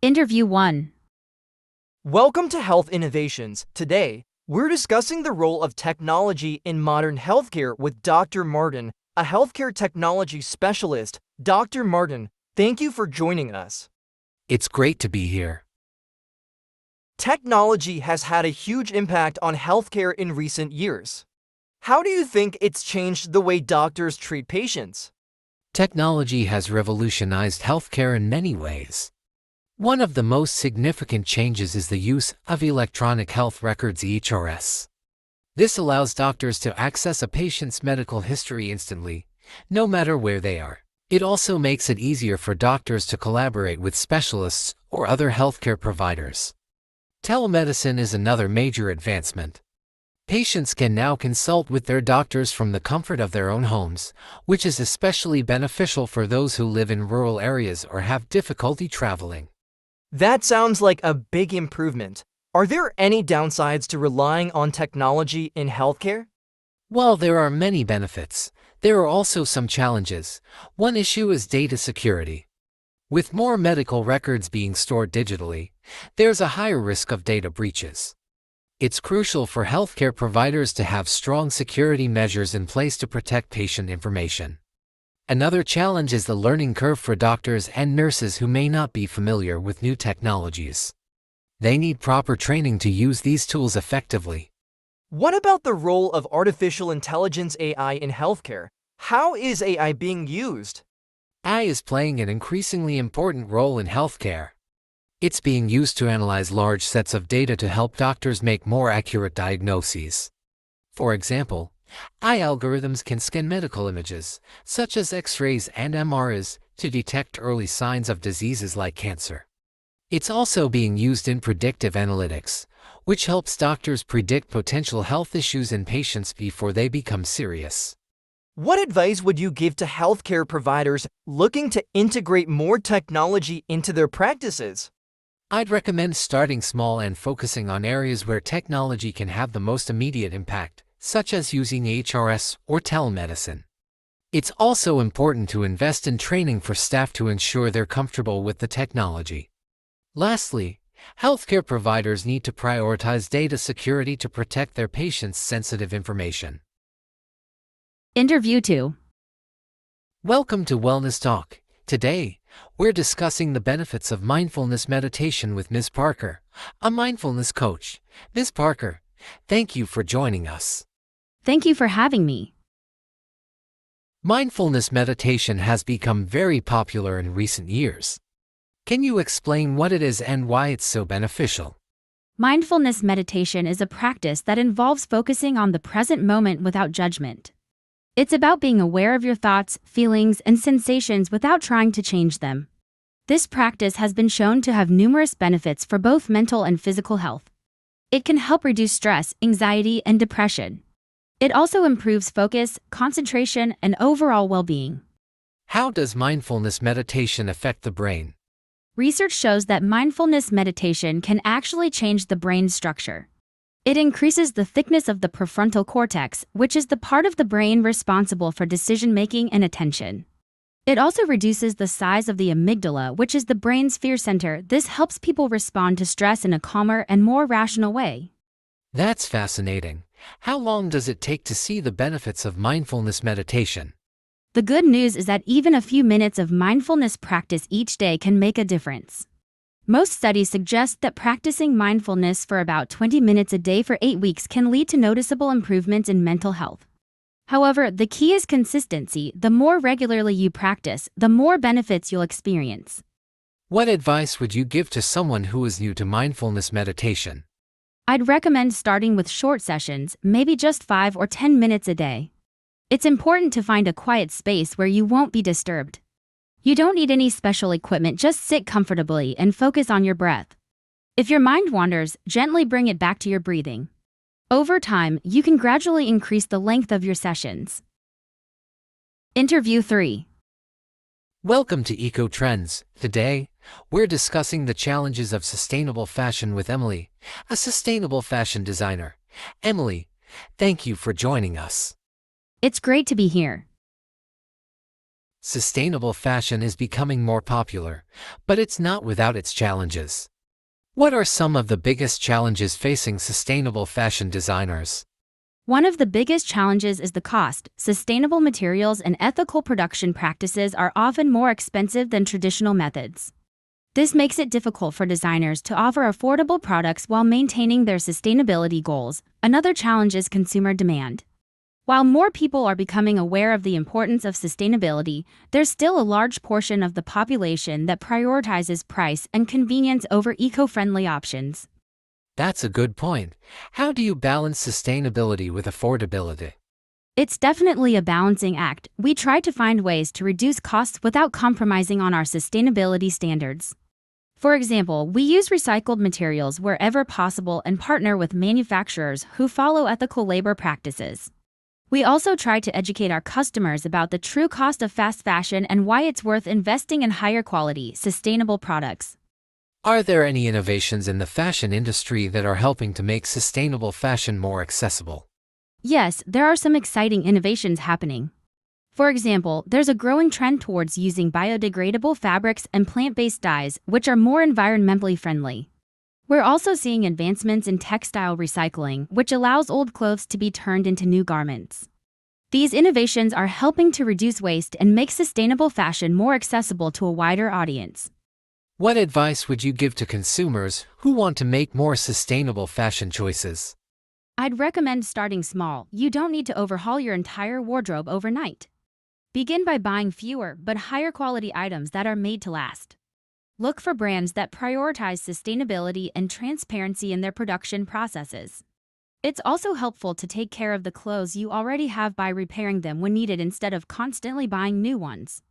Interview 1. Welcome to Health Innovations. Today, we're discussing the role of technology in modern healthcare with Dr. Martin, a healthcare technology specialist. Dr. Martin, thank you for joining us. It's great to be here. Technology has had a huge impact on healthcare in recent years. How do you think it's changed the way doctors treat patients? Technology has revolutionized healthcare in many ways. One of the most significant changes is the use of electronic health records (EHRs). This allows doctors to access a patient's medical history instantly, no matter where they are. It also makes it easier for doctors to collaborate with specialists or other healthcare providers. Telemedicine is another major advancement. Patients can now consult with their doctors from the comfort of their own homes, which is especially beneficial for those who live in rural areas or have difficulty traveling. That sounds like a big improvement. Are there any downsides to relying on technology in healthcare? While there are many benefits, there are also some challenges. One issue is data security. With more medical records being stored digitally, there's a higher risk of data breaches. It's crucial for healthcare providers to have strong security measures in place to protect patient information. Another challenge is the learning curve for doctors and nurses who may not be familiar with new technologies. They need proper training to use these tools effectively. What about the role of artificial intelligence (AI) in healthcare? How is AI being used? AI is playing an increasingly important role in healthcare. It's being used to analyze large sets of data to help doctors make more accurate diagnoses. For example, AI algorithms can scan medical images, such as X-rays and MRIs, to detect early signs of diseases like cancer. It's also being used in predictive analytics, which helps doctors predict potential health issues in patients before they become serious. What advice would you give to healthcare providers looking to integrate more technology into their practices? I'd recommend starting small and focusing on areas where technology can have the most immediate impact, such as using EHRs or telemedicine. It's also important to invest in training for staff to ensure they're comfortable with the technology. Lastly, healthcare providers need to prioritize data security to protect their patients' sensitive information. Interview 2. Welcome to Wellness Talk. Today, we're discussing the benefits of mindfulness meditation with Ms. Parker, a mindfulness coach. Ms. Parker, thank you for joining us. Thank you for having me. Mindfulness meditation has become very popular in recent years. Can you explain what it is and why it's so beneficial? Mindfulness meditation is a practice that involves focusing on the present moment without judgment. It's about being aware of your thoughts, feelings, and sensations without trying to change them. This practice has been shown to have numerous benefits for both mental and physical health. It can help reduce stress, anxiety, and depression. It also improves focus, concentration, and overall well-being. How does mindfulness meditation affect the brain? Research shows that mindfulness meditation can actually change the brain's structure. It increases the thickness of the prefrontal cortex, which is the part of the brain responsible for decision-making and attention. It also reduces the size of the amygdala, which is the brain's fear center. This helps people respond to stress in a calmer and more rational way. That's fascinating. How long does it take to see the benefits of mindfulness meditation? The good news is that even a few minutes of mindfulness practice each day can make a difference. Most studies suggest that practicing mindfulness for about 20 minutes a day for 8 weeks can lead to noticeable improvements in mental health. However, the key is consistency. The more regularly you practice, the more benefits you'll experience. What advice would you give to someone who is new to mindfulness meditation? I'd recommend starting with short sessions, maybe just 5 or 10 minutes a day. It's important to find a quiet space where you won't be disturbed. You don't need any special equipment, just sit comfortably and focus on your breath. If your mind wanders, gently bring it back to your breathing. Over time, you can gradually increase the length of your sessions. Interview 3. Welcome to Eco Trends. Today, we're discussing the challenges of sustainable fashion with Emily, a sustainable fashion designer. Emily, thank you for joining us. It's great to be here. Sustainable fashion is becoming more popular, but it's not without its challenges. What are some of the biggest challenges facing sustainable fashion designers? One of the biggest challenges is the cost. Sustainable materials and ethical production practices are often more expensive than traditional methods. This makes it difficult for designers to offer affordable products while maintaining their sustainability goals. Another challenge is consumer demand. While more people are becoming aware of the importance of sustainability, there's still a large portion of the population that prioritizes price and convenience over eco-friendly options. That's a good point. How do you balance sustainability with affordability? It's definitely a balancing act. We try to find ways to reduce costs without compromising on our sustainability standards. For example, we use recycled materials wherever possible and partner with manufacturers who follow ethical labor practices. We also try to educate our customers about the true cost of fast fashion and why it's worth investing in higher quality, sustainable products. Are there any innovations in the fashion industry that are helping to make sustainable fashion more accessible? Yes, there are some exciting innovations happening. For example, there's a growing trend towards using biodegradable fabrics and plant-based dyes, which are more environmentally friendly. We're also seeing advancements in textile recycling, which allows old clothes to be turned into new garments. These innovations are helping to reduce waste and make sustainable fashion more accessible to a wider audience. What advice would you give to consumers who want to make more sustainable fashion choices? I'd recommend starting small. You don't need to overhaul your entire wardrobe overnight. Begin by buying fewer but higher quality items that are made to last. Look for brands that prioritize sustainability and transparency in their production processes. It's also helpful to take care of the clothes you already have by repairing them when needed instead of constantly buying new ones.